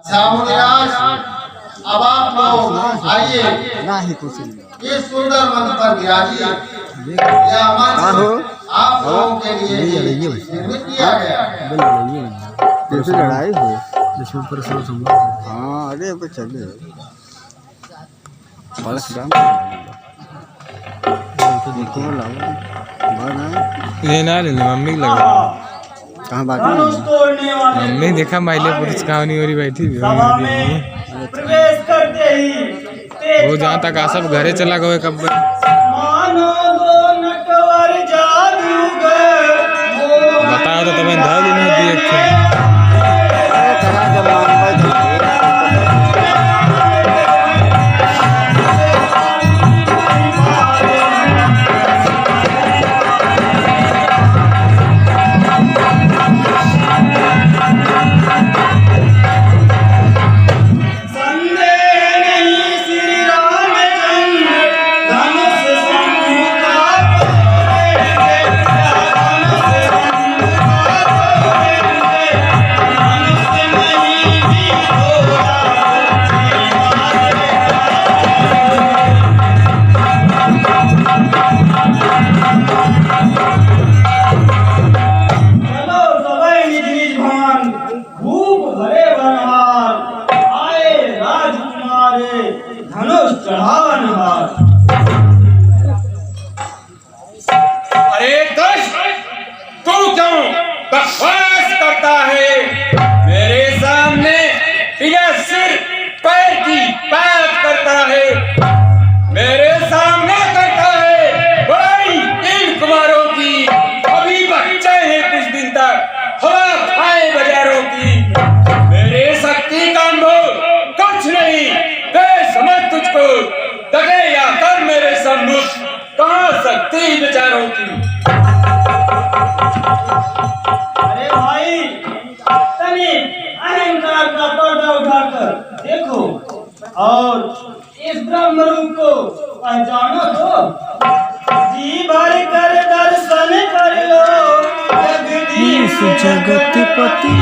मुनिराज, अब आप लोग आइए इस सुंदर मंच पर विराजिए। यह मंच आप लोगों के लिए निर्मित किया गया है। कैसे लड़ाई हो जैसे ऊपर से हाँ अरे अब चले ये ना ले मम्मी लगा कहाँ बाकी मम्मी देखा माइले पुरुष कहाँ नहीं हो रही बैठी प्रवेश करते ही वो जहाँ तक सब घरे चला गए कब बताओ तो तुम्हें धा दिन दिए बकवास करता है मेरे सामने, बिना सिर पैर की बात करता है, मेरे सामने करता है बड़ाई इन कुमारों की। अभी बच्चे हैं कुछ दिन तक हवा खाए बाजारों की। मेरे शक्ति का अनुभव कुछ नहीं, बेसमझ तुझको दगे या कर मेरे सम्मुख, कहाँ शक्ति बेचारों की। अरे भाई तनी अहंकार का पर्दा उठाकर देखो और इस ब्रह्म रूप को पहचानो तो जी भर कर दर्शन कर लो जगतपति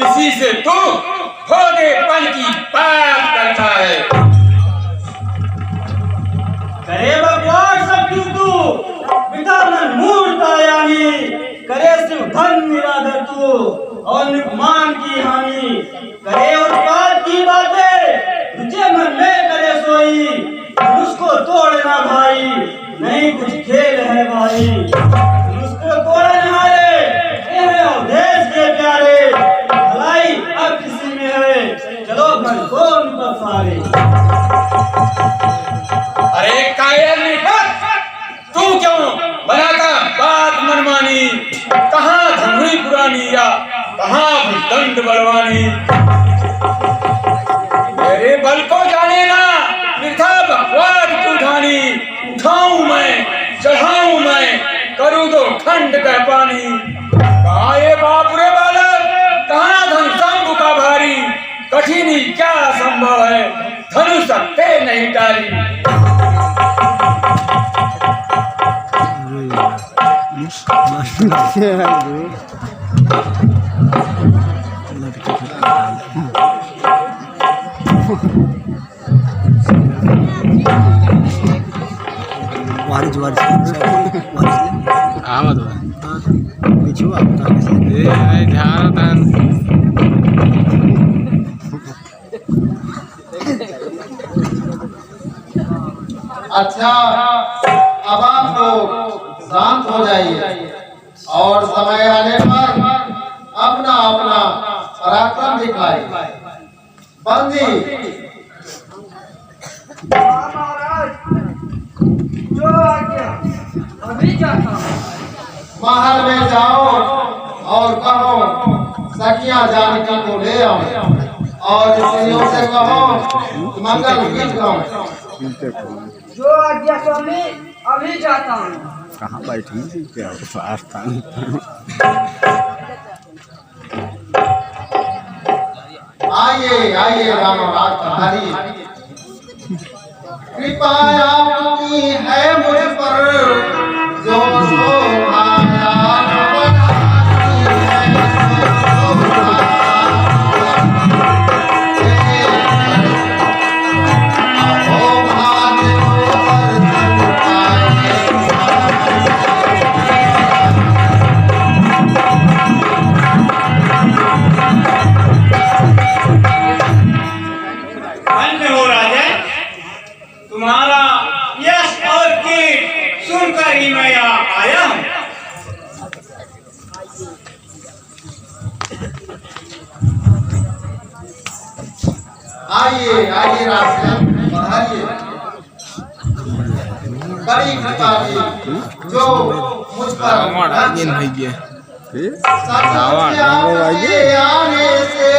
किसी से तू भोगेपन की बात करता है। करे बकवास सब तू विधान मूर्ता यानी करे सिर्फ धन निराधर तू और निकमान की हानि करे उत्पाद की बातें तुझे मन में करे सोई उसको तोड़ना भाई नहीं कुछ खेल है भाई उसको तोड़ना रे ये देश के प्यारे भलाई अब किसी में है चलो घर कौन सारे। अरे कायर तू क्यों बनाता बात मनमानी, कहाँ धनुई पुरानी या कहाँ दंड बलवानी। मेरे बल को जाने ना वृथा बकवास की उठानी, उठाऊं मैं चढ़ाऊं मैं करूं दो खंड का पानी। कहाँ ये बापुरे बालक कहाँ धन शंभु का भारी, कठिनी क्या संभव है धनु सकते नहीं टारी। वारिस वारिस आवा दो पीछे आप ये नहीं ध्यान दान अच्छा अब आप लोग शांत हो जाइए और समय आने पर अपना अपना पराक्रम दिखाइए। बंदी जो आज्ञा अभी जाता हूँ। महल में जाओ और कहो सखियां जानकी को ले आओ और स्त्रियों से कहो मंगल गीत गाओ। जो आज्ञा स्वामी अभी जाता हूँ। कहाँ बैठी थी क्या स्थान आइए आइए राम राज तुम्हारी कृपा आपकी है मुझ पर जो शोभाया बढ़ाती है, अहो भाग्य को धन्य हो राजा, तुम्हारा यश और कीर्ति सुनकर ही मैं यहाँ आया हूँ। आइए आइए राजन बढ़ाइए। बड़ी कृपा की जो मुझ पर आने से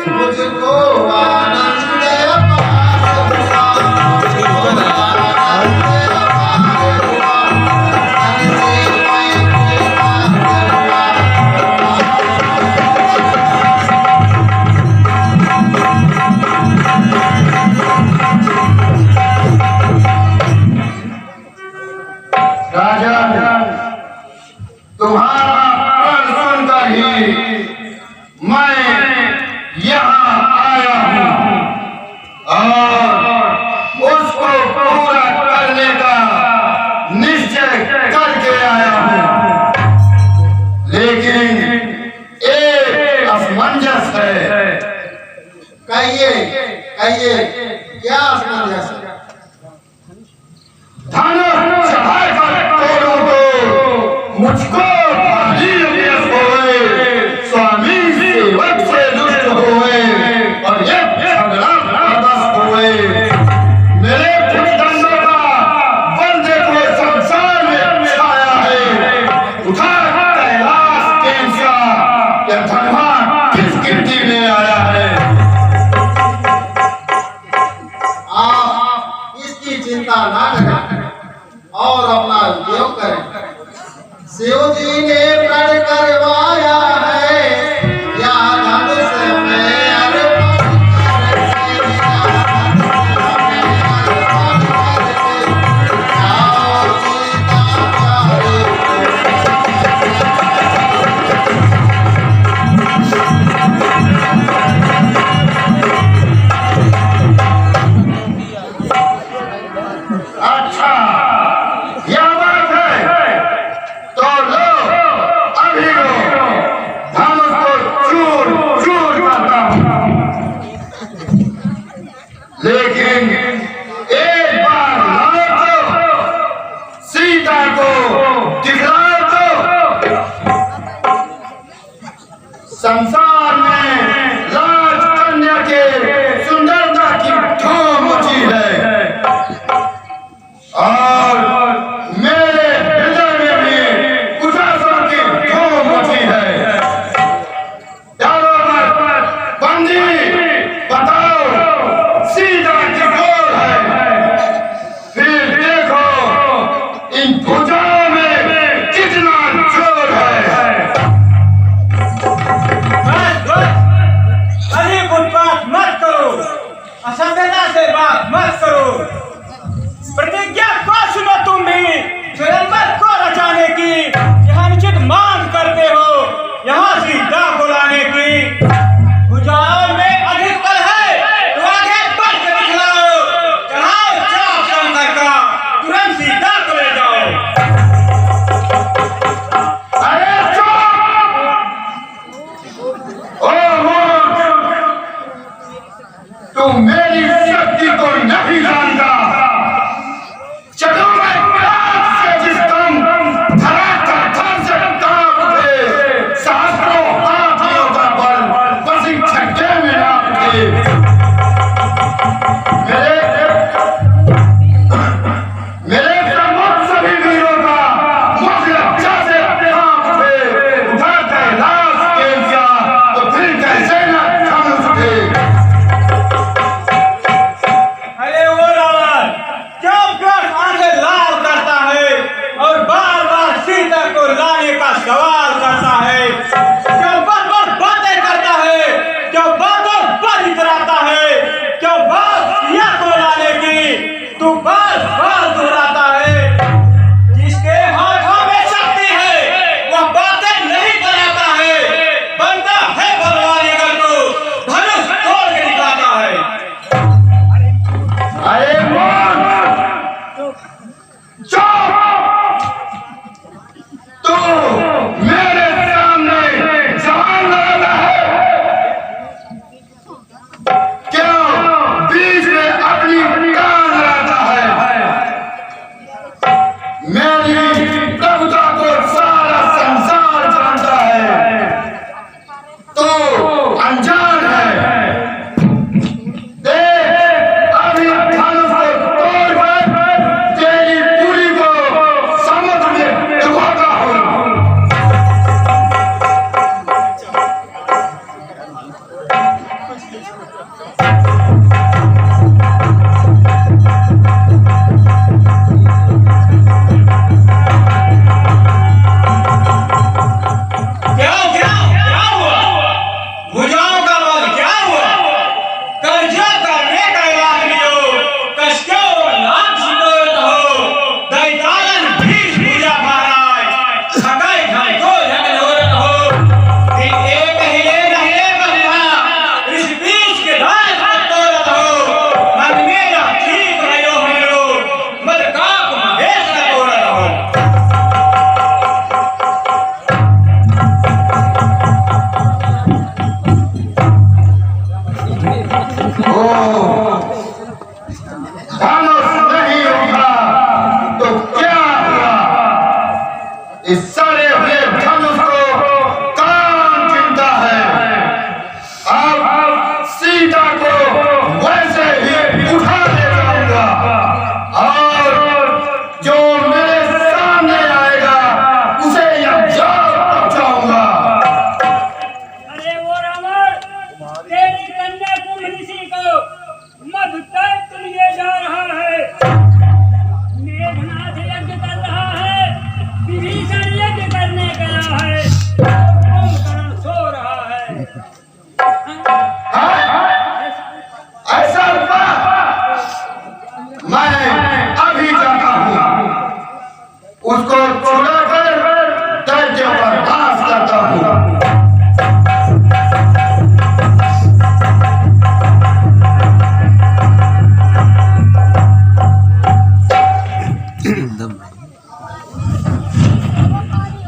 मुझको आनंद अपार राजा, तुम्हारा प्रण सुनकर ही मैं यहाँ आया हूँ और उसको पूरा करने का निश्चय करके आया हूँ। लेकिन एक असमंजस है। कहिए कहिए क्या असमंजस है? धनुष चढ़ाकर तोड़ूं तो मुझको भारी अभ्यस होए, स्वामी सेवक से दुष्ट होए और ये झगड़ा बर्दाश्त होए। मेरे भुजदंडों का बल देखो संसार में छाया है। उठा कैलाश केंद्र यह धनवान किस गिनती में आया है? आप इसकी चिंता ना करें और अपना उपयोग करें। शिव जी ने प्रण करवाया है या धनुष में अर्पण करके, जाओ सीता प्यारे अच्छा, यह बात है तो लो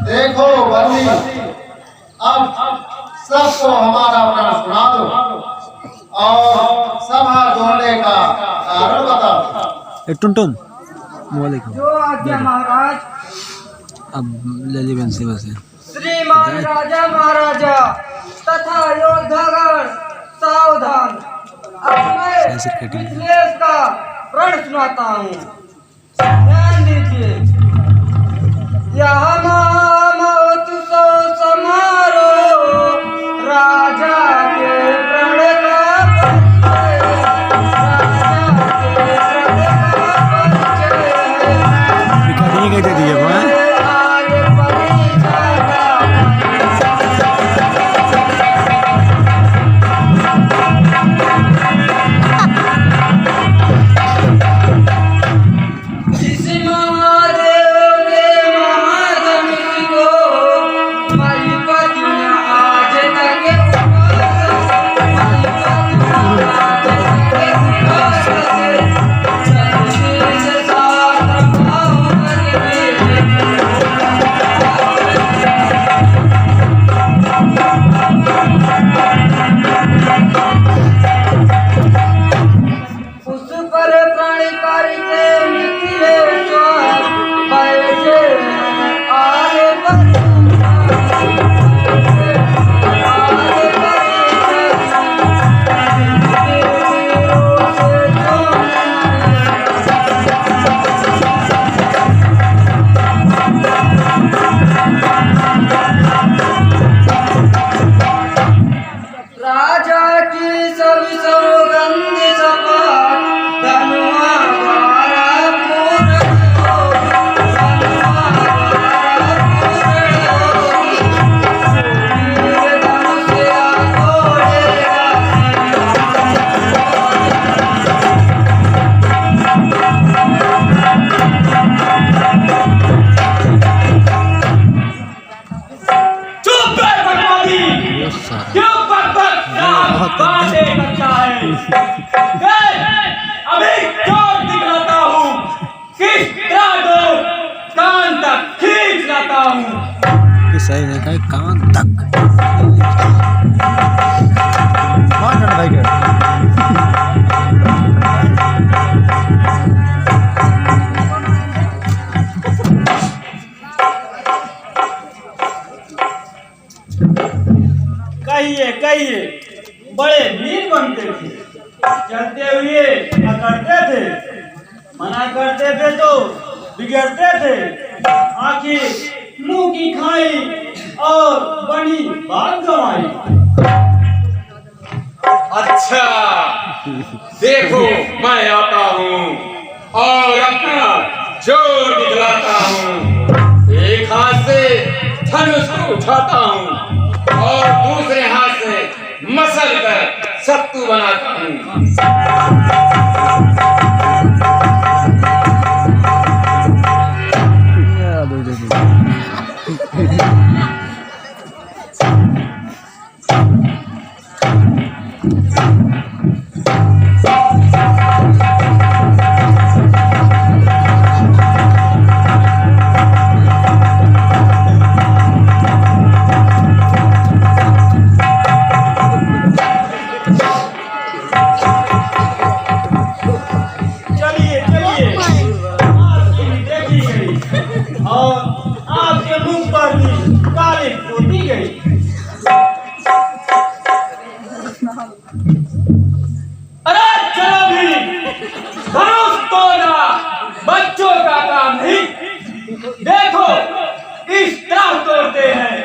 देखो बंदी, अब सबको हमारा प्रण सुना दो और सभा जोड़ने का कारण बता दो। टुनटुन वालेकुम। जो आज्ञा महाराज। अब ले ली बंसी बसे। श्रीमान राजा महाराजा तथा योद्धागण सावधान। अब मैं मिथिलेश का प्रण सुनाता हूँ, ध्यान दीजिए। यह महोत्सव समारोह राजा के प्रण का परिचय, राजा के प्रण का परिचय है। रिकॉर्डिंग कैसे दी है वो? अभी जोर दिखलाता हूँ, किस तरह को कान तक खींच लाता हूँ। कि सही नहीं कहीं कान तक। कौन है भाई के? कहिए कहिए, बड़े वीर बनते थे, चलते हुए अकड़ते थे, मना करते थे तो बिगड़ते थे, आखिर मुंह की खाई और बनी बात गंवाई। अच्छा देखो, मैं आता हूँ और अपना जोर दिखलाता हूँ। एक हाथ से धनुष को उठाता हूँ और दूसरे हाथ से मसल कर सत्तू बनाता हूँ। अरे चलो भी, धनुष तोड़ना बच्चों का काम नहीं। देखो इस तरह तोड़ते हैं।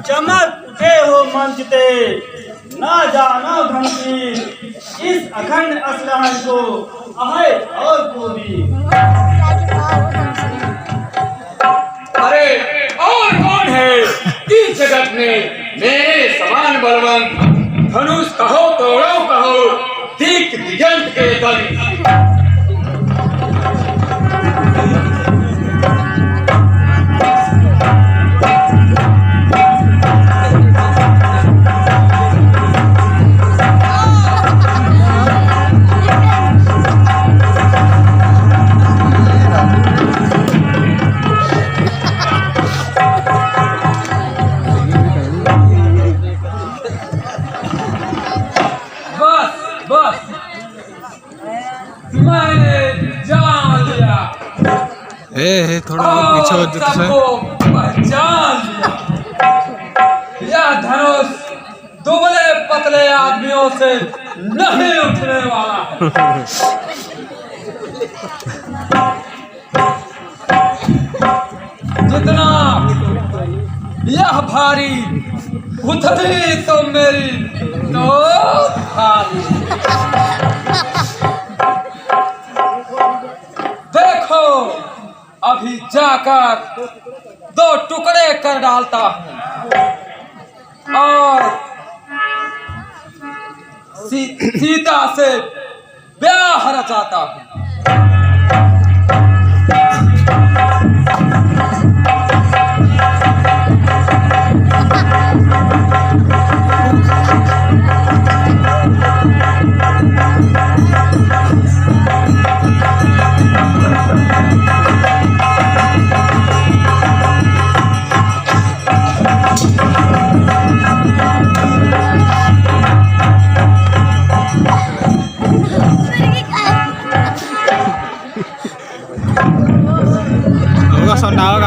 चमक उठे हो मंच पे, ना जानो धमकी, इस अखंड असलहन को अहे और को भी। अरे और कौन है इस जगत में मेरे समान बलवंत? धनुष कहो तोड़ो कहो, दिक दिगंत के दल। ए थोड़ा और पीछे हो जाते से सबको पहचान लिया। यह धनुष दुबले पतले आदमियों से नहीं उठने वाला है। जितना यह भारी उतनी तो मेरी तो भारी। देखो अभी जाकर 2 टुकड़े कर डालता हूँ और सीता से ब्याह रचाता हूँ।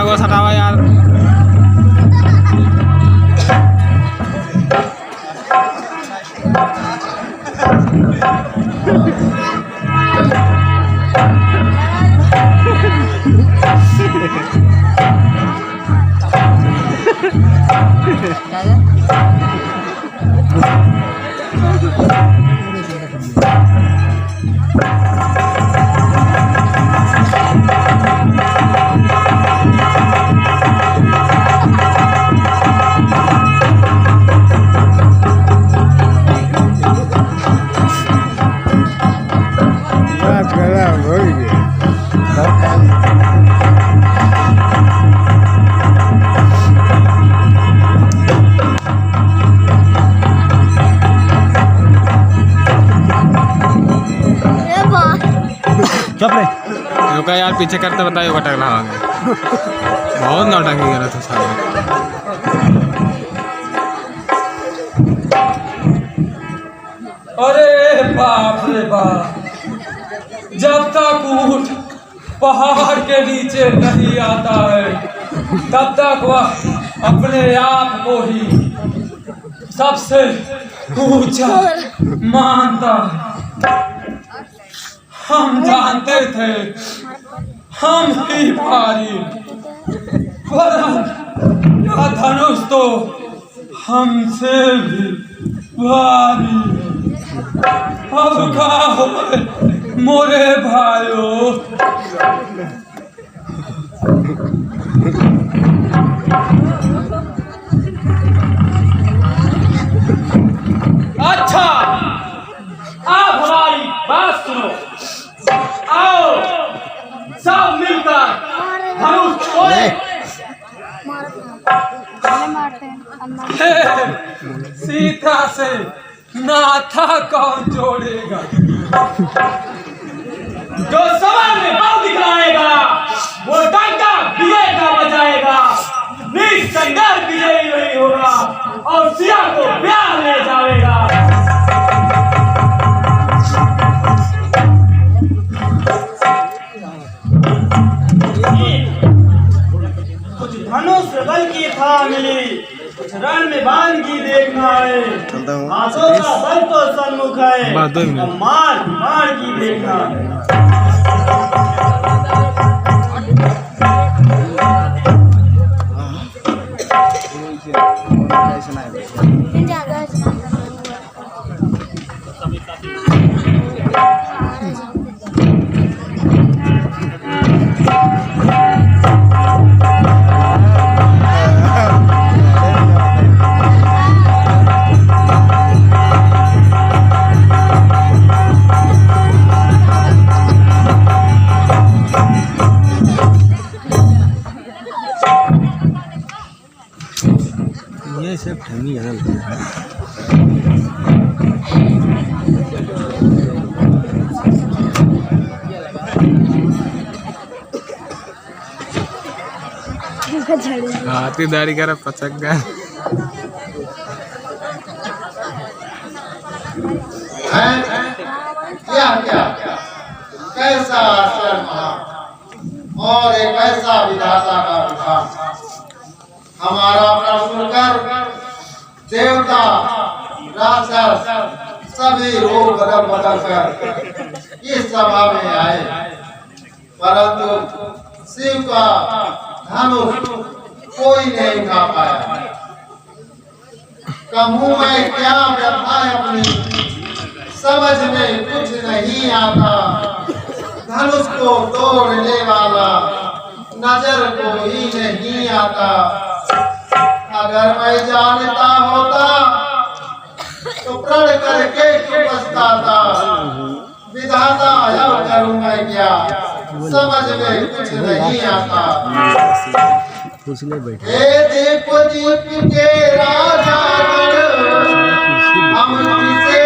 Gak satawa यार। योगा यार पीछे करते बताइए योगा टकला बहुत नौटंकी कर रहा था सारा। अरे बाप रे बाप, जब तक ऊंट पहाड़ के नीचे नहीं आता है तब तक वह अपने आप को ही सबसे ऊंचा मानता है। हम जानते थे हम ही भारी, पर यह धनुष तो हमसे भी भारी। अब का हो मोरे भाइयों, अच्छा आप हमारी बात सुनो, आओ सब मिलकर धनुष तोड़े। सीता से नाथा कौन जोड़ेगा? जो सवाल में बाल दिखलाएगा वो डंका विजय का बजाएगा। निसंदेह विजयी नहीं होगा और सिया को ब्याह ले जाएगा। कुछ धनुष बल की था मिली, कुछ रण में बाण की देखना है। हाथों का बल तो सन्मुख है, मार बाण की देखना है। ये सब ठमी है। हाथी दाढ़ी कर पचक गया। क्या क्या कैसा आश्चर्य और एक ऐसा विधाता का विधान। हमारा प्रश्न कर देवता राक्षस सभी रूप बदल बदल कर इस सभा में आए, परंतु शिव का धनुष कोई नहीं उठा पाया। कहूँ मैं क्या व्यथा है अपनी, समझ में कुछ नहीं आता। धनुष को तोड़ने वाला नजर कोई नहीं आता। अगर मैं जानता होता तो प्रण करके क्यों पछताता। विधाता अब करूं मैं क्या, समझ में कुछ नहीं आता। कुर्सी बैठे हे दीप दीप के राजा हम किसे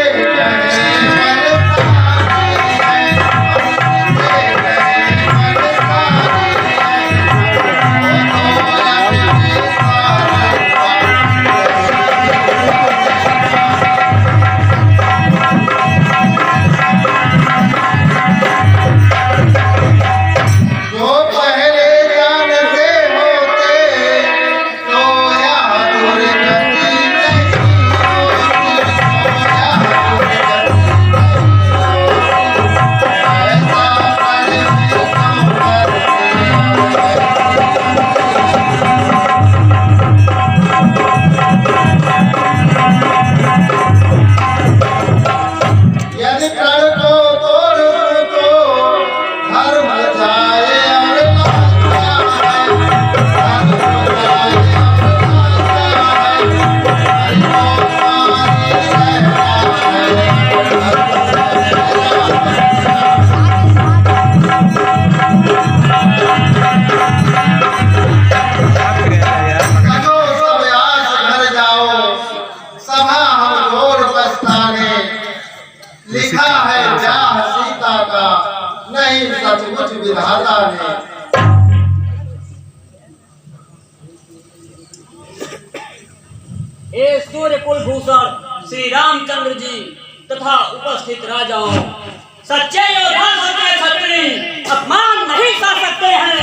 लिखा है ब्याह सीता का, नहीं सचमुच विधाता ने। हे सूर्य कुलभूषण श्री रामचंद्र जी तथा उपस्थित राजाओं, सच्चे योद्धा सच्चे क्षत्रिय अपमान नहीं कर सकते हैं।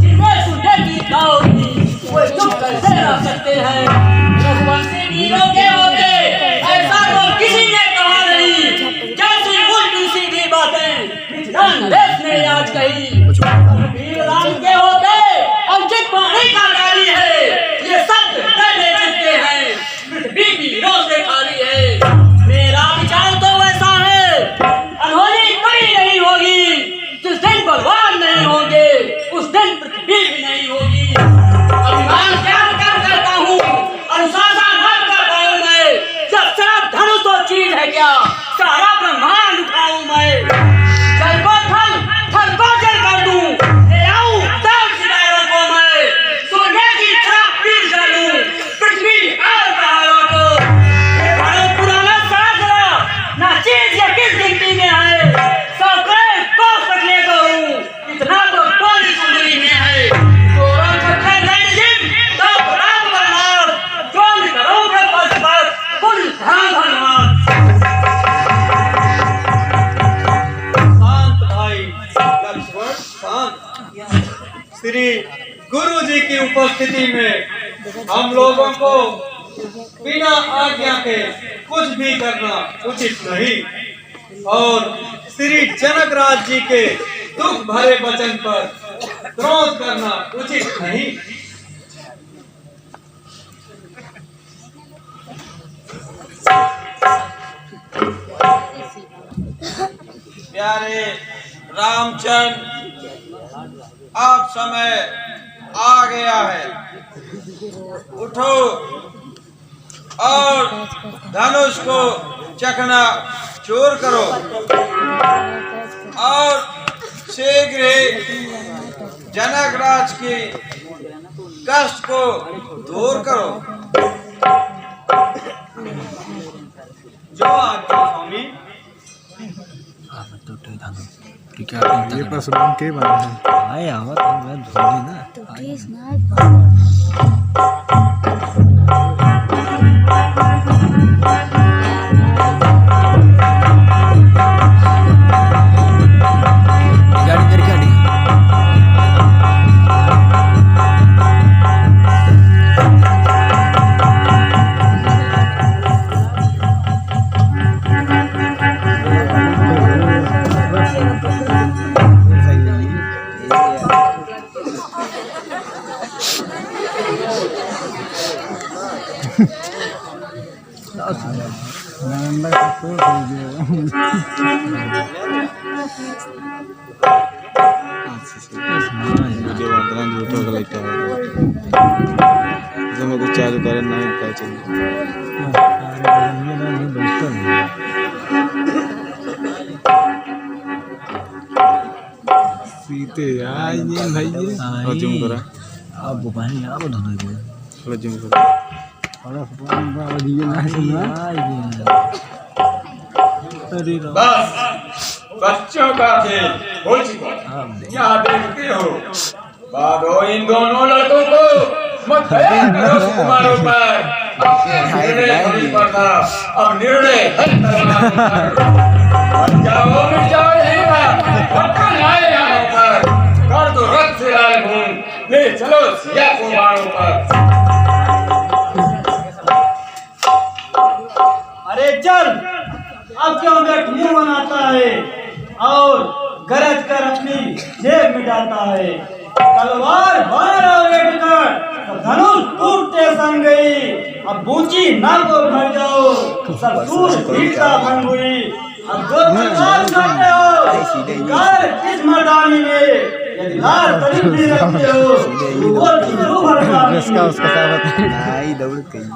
जिन्हें सुनने की दाव दी वो चुप कैसे रह सकते हैं। रघुवंशी वीरों के होते ऐसा तो किसी ने कहा नहीं। जैसी उल्टी सीधी बातें मिथिलान देश ने आज कही। वीर राम के होते अंकित पानी का गाली है। ये सब डरे चित्ते हैं, पृथ्वी वीरों से खाली है। मेरा विचार तो वैसा है, अनहोनी कभी नहीं होगी। जिस दिन बलवान नहीं होंगे उस दिन पृथ्वी भी नहीं होगी। अभिमान त्याग कर करता हूँ, अनुशासन मत कर पाऊँ मैं। जब सारा धनुष तो चीज है क्या, सारा ब्रह्मांड उठाऊँ मैं। जल को थल, थल को जल कर दूं। ले आऊं तब सितारों को मैं, सोने की छाप पीस डालूं पृथ्वी और पहाड़ों को। ये भारत पुराना साथ रहा, ना चीज ये किस गिनती में है। सौ करोड़ को सकले करूं, इतना तो टोली सुंदरी में है। तोरण पत्थर नहीं जिम, तो राम बरनार, जोन करोगे पशुपत, कुल ध्यान धनवान। शांत भाई लक्ष्मण शांत। श्री गुरु जी की उपस्थिति में हम लोगों को बिना आज्ञा के कुछ भी करना उचित नहीं और श्री जनकराज जी के दुख भरे वचन पर क्रोध करना उचित नहीं। प्यारे रामचंद्र, अब समय आ गया है। उठो और धनुष को चकना चूर करो और शीघ्र ही जनकराज की कष्ट को दूर करो। जो आज्ञा स्वामी। ये परशुराम के बना है। आए आवत मैं धोनी ना तो प्लीज ना गाड़ी करके वीडियो बनाना झूठो का लगता है जब मैं कुछ चालू करें नहीं पता चल सीते यार ये भाई ये और जूम करा अब बुपानी अब धोने को थोड़ा जूम करा और ये ना सुना बस बच्चों का खेल हो चुका क्या देखते हो बादो इन दोनों लड़कों को मत दया करो सुकुमारों पर अब निर्णय मिट जाओ आए यहाँ पर कर दो रथ से लाल घूम ले चलो सिया को बाणों पर अरे चल अब क्यों बैठ मुंह बनाता है और गरज कर अपनी जेब में डालता है तलवार बाहर लेकर धनुष टूटते संग गई अब बूची ना तो भर जाओ सब दूर भीता बन हुई अब जो बात करते हो कर इस मर्दानी में यदि लाल करीब भी रखते हो तो वो जरूर भरता उसका साथ नहीं दौड़ गई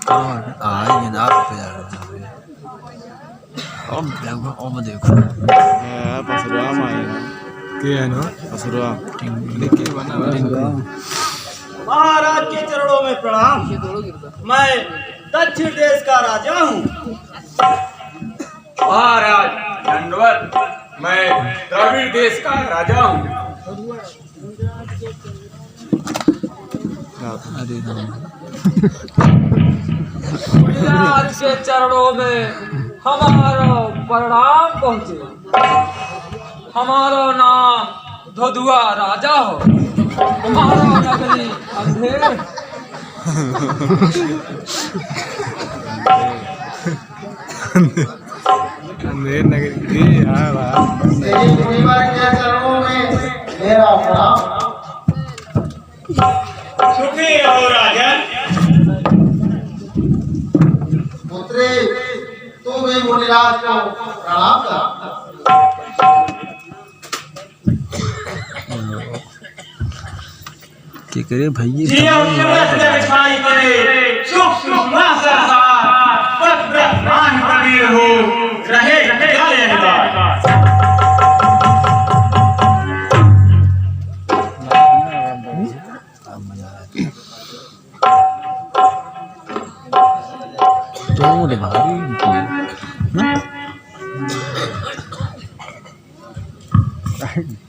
आज ये ना पे जा रहा अब देखो पसुरा माय के है ना पसुरा लेके बना महाराज के चरणों में प्रणाम मैं दक्षिण देश का राजा हूँ महाराज दंडवत मैं द्रविड़ देश का राजा हूँ अरे महाराज के चरणों में हमारा प्रणाम पहुँचे हमारा नाम धोधुआ राजा हो हमारा नगरी अंधेर अंधेर नगरी तेरी परिवार के चरणों में मेरा प्रणाम सुखी रहो राजन पुत्री तू भी मुनिराज को प्रणाम कर क्या करे भाई ये जियो शिवरत में छाई करे सुख सुख मासा पद ब्रह्मांड कबीर हो रहे जाए बात तो भारी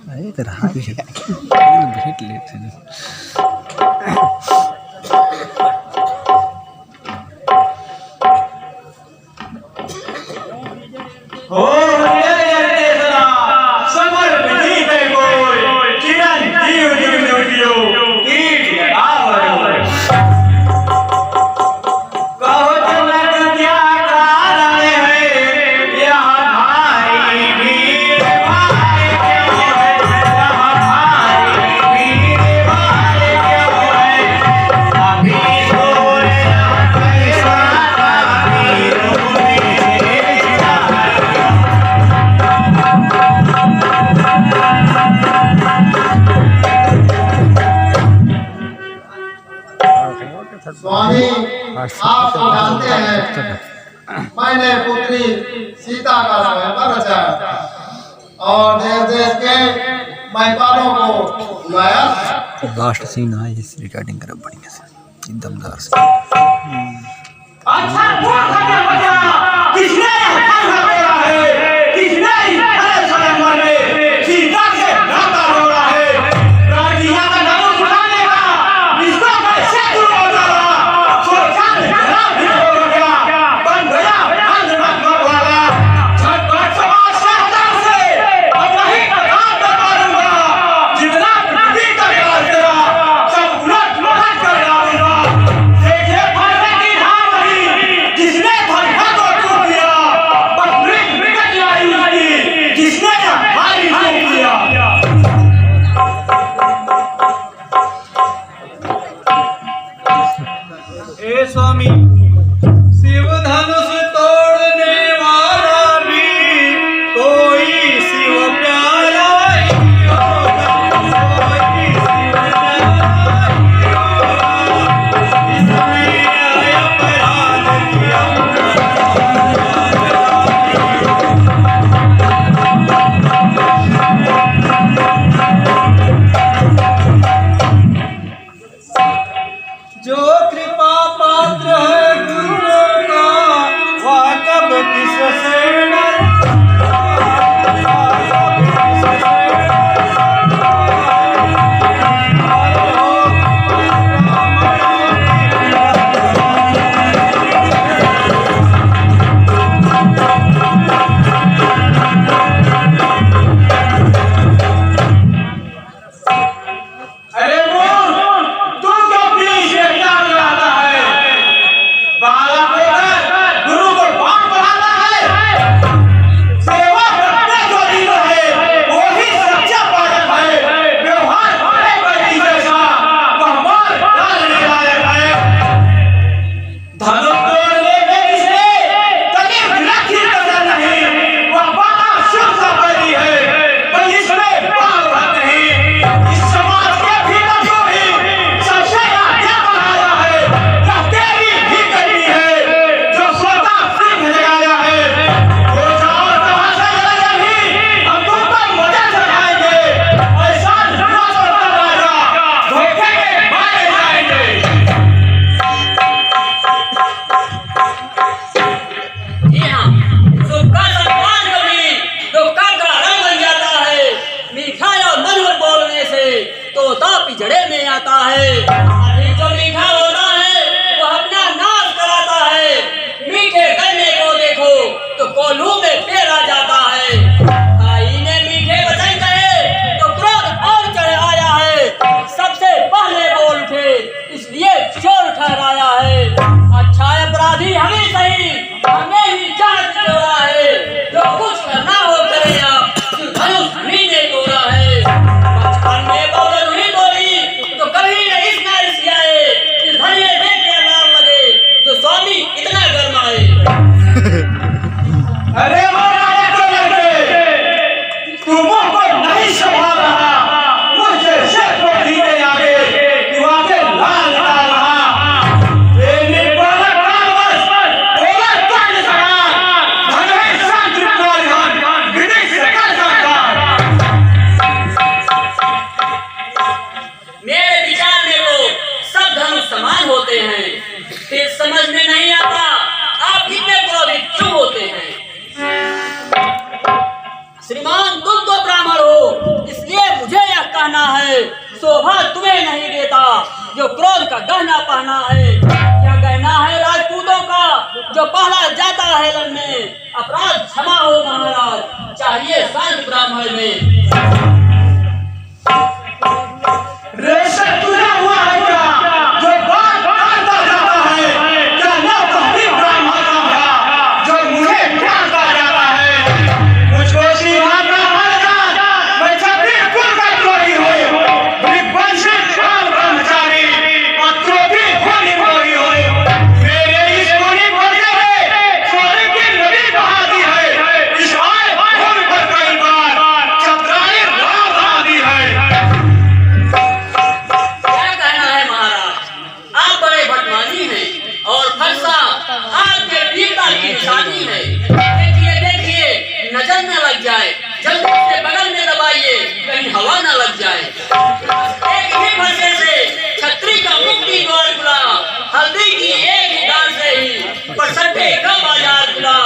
अरे तेरा हाथ भेट लेते हैं हो समर विधि पे कोई चिरंजीव जीव कीट आवरो कहो जनक क्या कारण है यहाँ भाई वीर भाई क्यों है यहाँ भाई वीर भाई क्यों है अभी कोई कैसा वीर स्वामी आप तो जानते हैं मैंने पुत्री सीता का स्वयंवर रचाया और देश देश के महिपालों को बुलाया लास्ट सीन है इस रिकॉर्डिंग कर बढ़िया से दमदार से अच्छा वो खबर बजा किसने हत्या किया है किसने इस स्वयंवर में सीता से नाता जोड़ा है राजिया का नाम उठाने का इसको कैसे दूर हो जाएगा सोचा जरा भी हो गया बन गया अंधमत वाला झटपट समाज से हटा से अब नहीं काम करूंगा जितना पृथ्वी का काज करा सब उलट पलट कर डालूंगा देखिए फायदे की धाम नहीं जिसने धरखा को टूट दिया जाता है। अभी जो मीठा होता है वो अपना नाश कराता है। मीठे गन्ने को देखो तो कोल्हू में पेरा जाता है। भाई ने मीठे वचन कहे तो क्रोध और चढ़ आया है। सबसे पहले बोल उठे इसलिए चोर ठहराया है। अच्छा अपराधी हमें सही, हमें ही जान चोरा है। जो कुछ करना हो करे आप, धनुष हमी ने तोड़ा है। बचपन में बौगन हुई बोली तो कभी न इस नार सियाए। इस धनिये देख के नाम लगे जो स्वामी इतना गरमाए। अरे तुमको नहीं संभाल रहा, मुझे शेर को धीरे आगे तू आगे लाल निकाल रहा। तेरी बोला कागज बोला कान सगा भले शांत रिपोर्ट विदेश सरकार सरकार। मेरे विचार में तो सब धनुष समान होते हैं। फिर समझ में नहीं आता आप कितने क्रोधित क्यों होते हैं। श्रीमान तुम तो ब्राह्मण हो, इसलिए मुझे यह कहना है शोभा तुम्हें नहीं देता जो क्रोध का गहना पहना है। यह गहना है राजपूतों का जो पहना जाता है रण में। अपराध क्षमा हो महाराज, चाहिए शांत ब्राह्मण में। रेशा तुझा हुआ है क्या जो बात करता जाता है? क्या ना तभी ब्राह्मण का जो मुझे मारता जाता है? मुझको सीधा ब्राह्मण का मैं छत्री कुल का द्रोही हूँ। विपंशी काल ब्रह्मचारी और क्रोधी होनी मोही हूँ। मेरे इस मुनि भोजे में स्वर्ग की नदी बहा दी है। इस आय भूमि पर कई बार चतुराई राह बहा दी है। क्या कहना है महाराज, आप बड़े भटमानी हैं और फरसा आपके वीरता की निशानी है। देखिए देखिए नजर न लग जाए, जल्दी से बगल में दबाइए कहीं हवा न लग जाए। एक ही फरसे से छतरी का मुक्ति द्वार खुला। हल्दी की एक ही डाल से ही परसटे का बाजार खुला।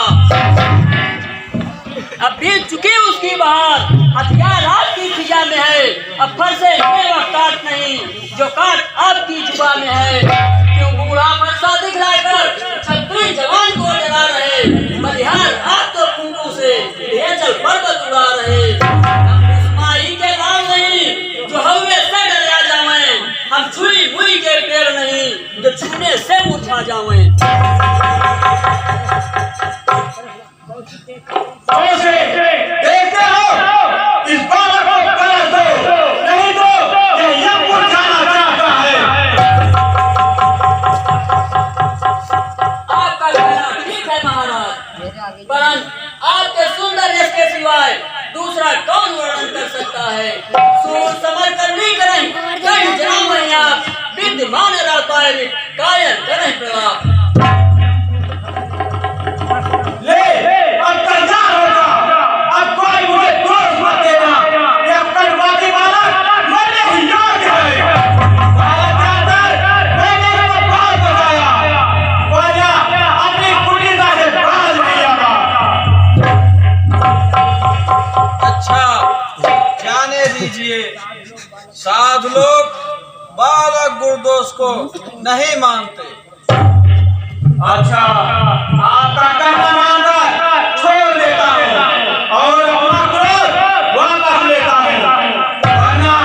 अब बीत चुकी उसकी बहार, हथियार आपकी खिजा में है। अब फरसे ये काट नहीं जो काट आपकी जुबा में है। क्यों बूढ़ा फरसा दिखलाकर छतरी जवान को डरा रहे। मदिहार आप तो फूंकू से ये चल पर्वत उड़ा रहे। उस माई के लाल नहीं जो हवे से डरा जावे। हम छुई मुई के पेड़ नहीं जो छूने से मुरझा जावे। देखते हो इस बालक को पलट दो, नहीं तो ये यमपुर जाना चाहता है। आपका कहना ठीक है महाराज, परंतु आपके सुंदर यश के सिवाय दूसरा कौन वर्णन कर सकता है। सूर समर करनी करें कहीं जनाम है आप। विद्यमान रहता कायल करें प्रलाप। ले अब तैयार हो जा, अब कोई मुझे दोष मत देना। ये कर्मवादी बालक मरने ही योग्य है। बालक जाकर मैंने इसको बहुत बचाया। वजह अपनी कुटिलता से बाज नहीं आता। अच्छा जाने दीजिए, साधु लोग बालक गुरदोष को नहीं मानते। अच्छा आपका कहना मानकर छोड़ देता हूँ और अपना क्रोध वापस लेता हूँ, वरना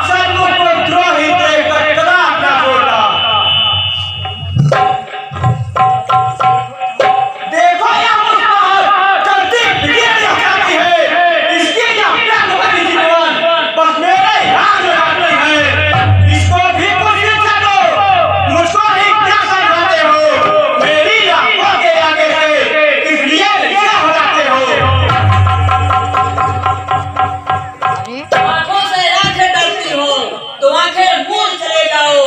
सचमुच को द्रोही देखकर कदाप न छोड़ता। देखो यह मुस्कान चलती बिगड़ जाती है। इसकी यह प्यार भरी जीवन बस मेरे याद रहती है। इसको भी कुछ शिक्षा दो, मुझको ही क्या समझाते हो? मेरी आंखों के आगे से इसलिए क्या हो जाते हो? आंखों से आंखें डरती हो तो आंखें मूंद चले जाओ।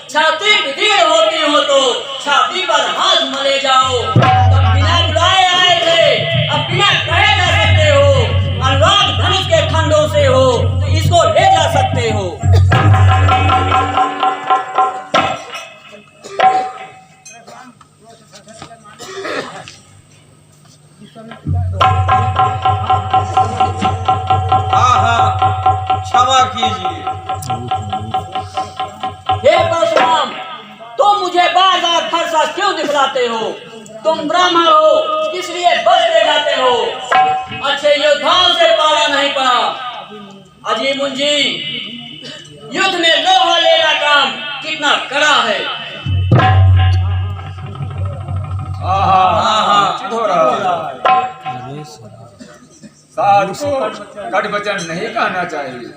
छाती बिगड़ होती हो तो छाती पर हाथ मले जाओ। तब बिना बुलाए आए थे, अब बिना कहे जा सकते हो। अनुराग धनुष के खंडों से हो तो इसको ले जा सकते हो। हाँ हाँ क्षमा कीजिए। हे परशुराम, तुम मुझे बार बार फरसा क्यों दिखलाते हो? तुम ब्राह्मण हो, इसलिए बचते जाते हो। अच्छे योद्धाओं से पाला नहीं पड़ा। अजी मुंजी, युद्ध में लोहा लेना काम कितना कड़ा है। चित हो रहा है। साधु को कट वचन नहीं कहना चाहिए।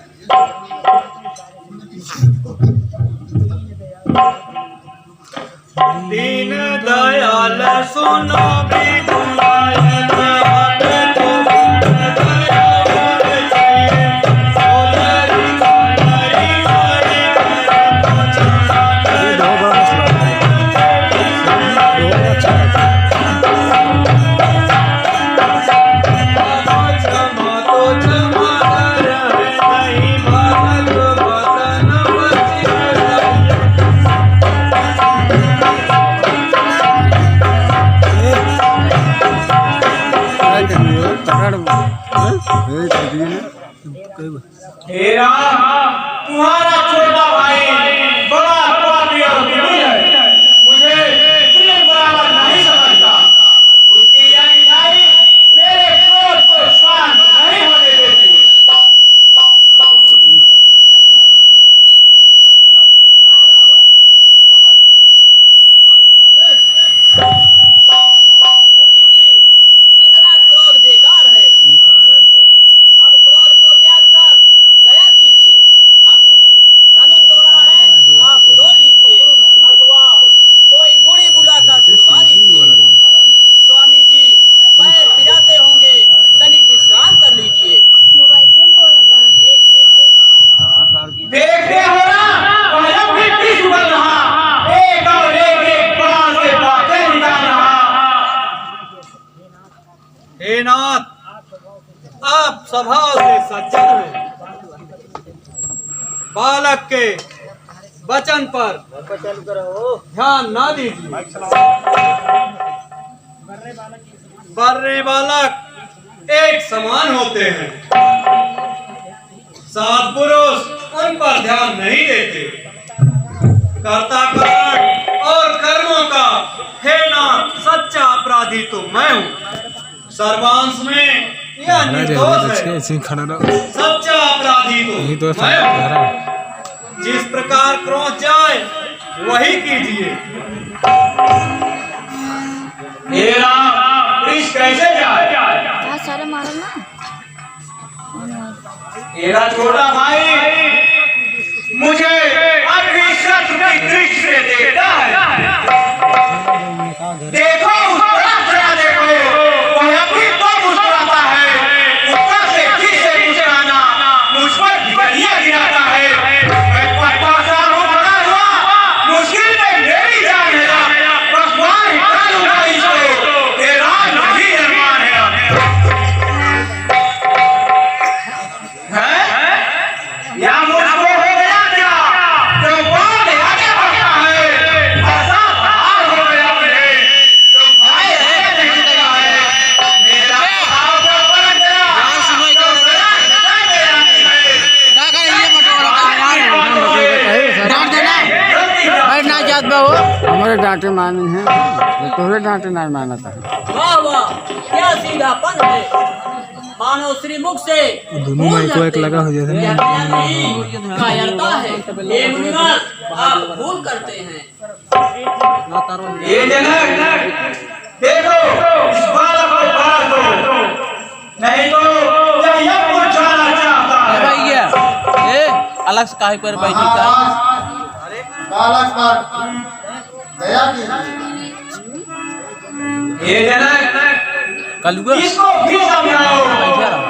दीन दयाल सुनो हेरा, तुम्हारा छोटा भाई बड़ा पापी और विनयी है। मुझे प्रिय बराबर नहीं समझता। उसकी यह मिठाई मेरे क्रोध को शांत नहीं होने देती। मुनि जी, इतना क्रोध बेकार है। अब क्रोध को त्याग कर दया कीजिए। हमने धनुष तोड़ा है, आप तोड़ लीजिए अथवा कोई गुड़ी बुलाकर छुड़वा लीजिए। स्वामी जी पैर पिराते होंगे, तनिक विश्राम कर लीजिए। मोबाइल गेम बोल रहा है। देखते हो ना, पहले भी बीच उगल रहा, एक और एक बार से बातें निकाल रहा। हे नाथ, आप स्वभाव से सज्जन हैं। बालक के वचन पर ध्यान ना दीजिए। बर्रे बालक एक समान होते हैं। सत्पुरुष उन पर ध्यान नहीं देते। कर्ता कारण और कर्मों का हे नाथ सच्चा अपराधी तो मैं हूँ। सर्वांश में यह निर्दोष है। सच्चा अपराधी तो मैं हूँ। जिस प्रकार क्रोध जाए वही कीजिए। हे राम, वृष कैसे जाए? सारे मारो ना। मेरा छोटा भाई मुझे अभिशप्त की दृष्टि से देखता है। देखो उस तरफ जरा देखो, वह अभी तो मुस्कुराता है। उसका देखी से मुस्कुराना मुझ पर भिड़िया गिराता है। मैं परेशान हो पड़ा हुआ, मुश्किल में मेरी जान है। भगवान निकालूंगा इसको, तेरा नहीं अरमान है। या मुझको हो गया क्या? जो बाल आगे बढ़ता है, ऐसा भार हो गया मुझे। जो भाई है नहीं लगा है, मेरा भाव जो बढ़ गया, जो गला निकल गया है। डांट देना अरे ना जात बा हो हमारे डांटे मानी है तोरे डांटे ना माना था। वाह वाह, क्या सीधापन है। मानो श्रीमुख से दोनों माइक को एक लगा हो जाता है। कायरता है। हे मुनिवर, आप भूल करते हैं। ये जनक, देखो इस बालक को बाल दो, नहीं तो यह यज्ञ को छाना चाहता है। भैया ए अलग से काहे पर बैठी का महाराज, बालक पर दया कीजिए। ये जनक, कलुआ इसको भी समझाओ,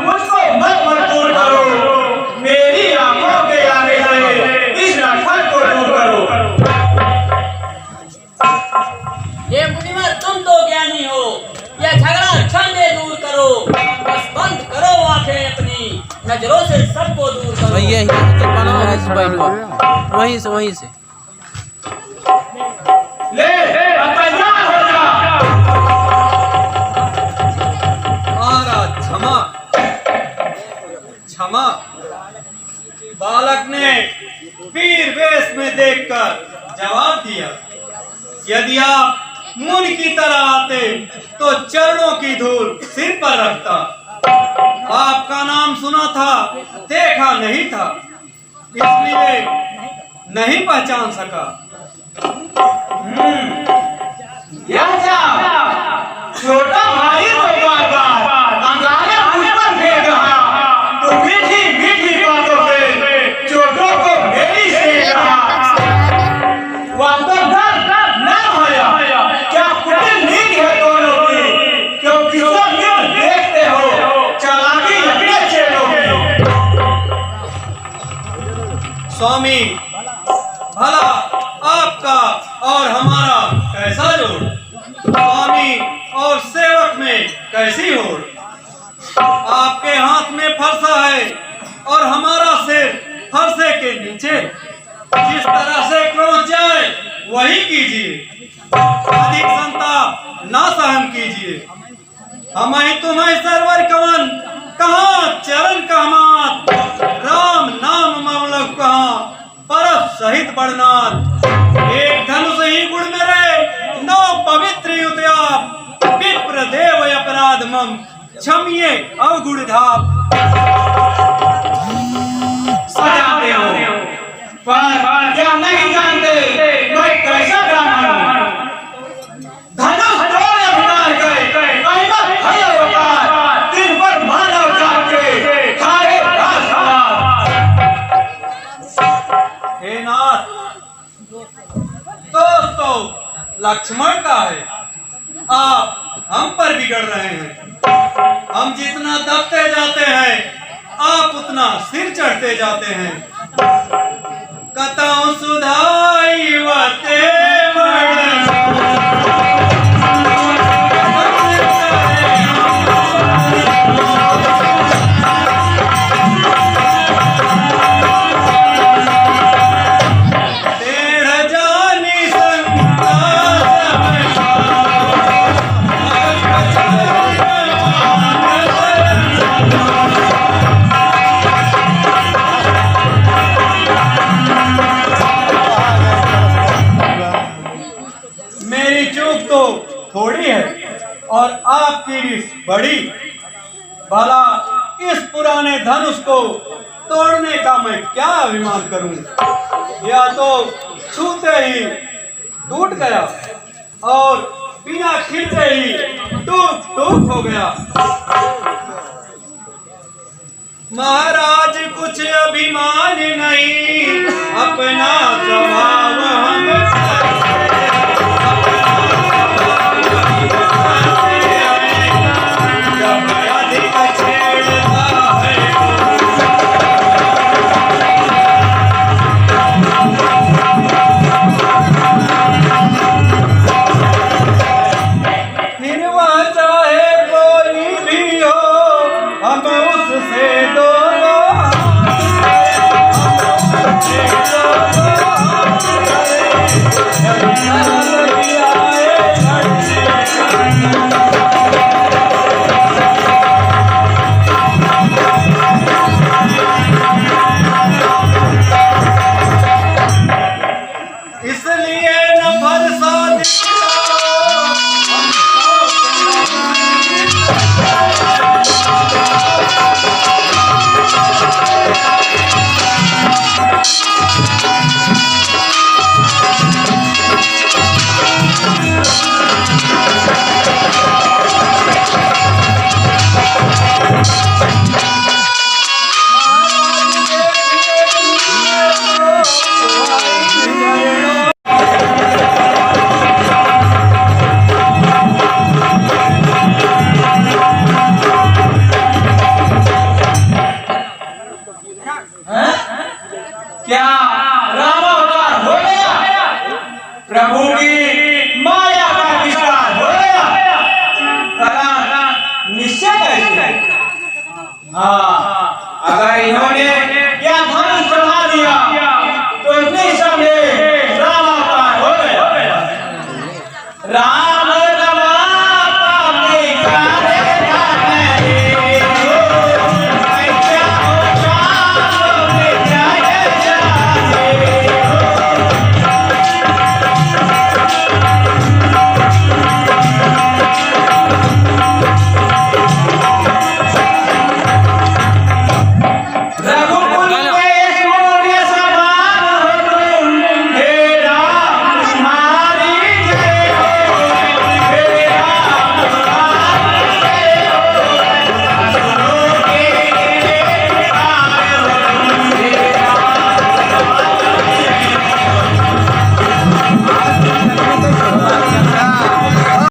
मुझको मत मजबूर करो। मेरी आंखों के आगे से इस नटखट को दूर करो। हे मुनिवर, तुम तो ज्ञानी हो। यह झगड़ा क्षण में दूर करो। बस बंद करो आंखें अपनी, नजरों से सबको दूर करो। भैया ही वहीं से ले अब तैयार हो जा। महाराज क्षमा क्षमा। बालक बालक ने वीर वेश में देखकर जवाब दिया, यदि आप मुनि की तरह आते तो चरणों की धूल सिर पर रखता। आपका नाम सुना था, देखा नहीं था, इसलिए नहीं पहचान सका। छोटा भाई तो बार-बार अंगारे मुझ पर फेंक रहा, तो मीठी बातों से चोटों को मेरी सेक रहा। वास्तव न होया, क्या कुटिल नींद है दोनों की, क्योंकि सब मिल देखते हो चालाकी अपने चेलों की। स्वामी, भला आपका और हमारा कैसा जोड़, स्वामी और सेवक में कैसी होड़। आपके हाथ में फरसा है और हमारा सिर फरसे के नीचे, जिस तरह से क्रोध जाए वही कीजिए, अधिक संताप ना सहन कीजिए। हम ही तुम्हें सरवर कवन, कहाँ चरण कहमात, राम नाम ममलक कहाँ परस सहित बड़नाथ। एक धनुष ही गुण मेरे, नौ पवित्र युद्धाप, विप्र देव अपराध मम, क्षमिए अवगुण धाप। सजाते हो पर क्या नहीं जानते मैं कैसा ब्राह्मण हूँ। धनुष तोड़ अभिमान गए, अहिमत भय अवतार, दिन पर मानव जात के खाए राजकुमार। हे नाथ, दोस्तों लक्ष्मण का है, आप हम पर बिगड़ रहे हैं। हम जितना दबते जाते हैं, आप उतना सिर चढ़ते जाते हैं। कतौ सुधाई वते थोड़ी है और आपकी रिस बड़ी। भला इस पुराने धनुष को तोड़ने का मैं क्या अभिमान करूं, या तो छूते ही टूट गया और बिना खींचे ही टूक हो गया। महाराज कुछ अभिमान नहीं, अपना स्वभाव हम क्या रामावतार हो गया, प्रभु की माया का विस्तार हो गया। निश्चय कैसे? हाँ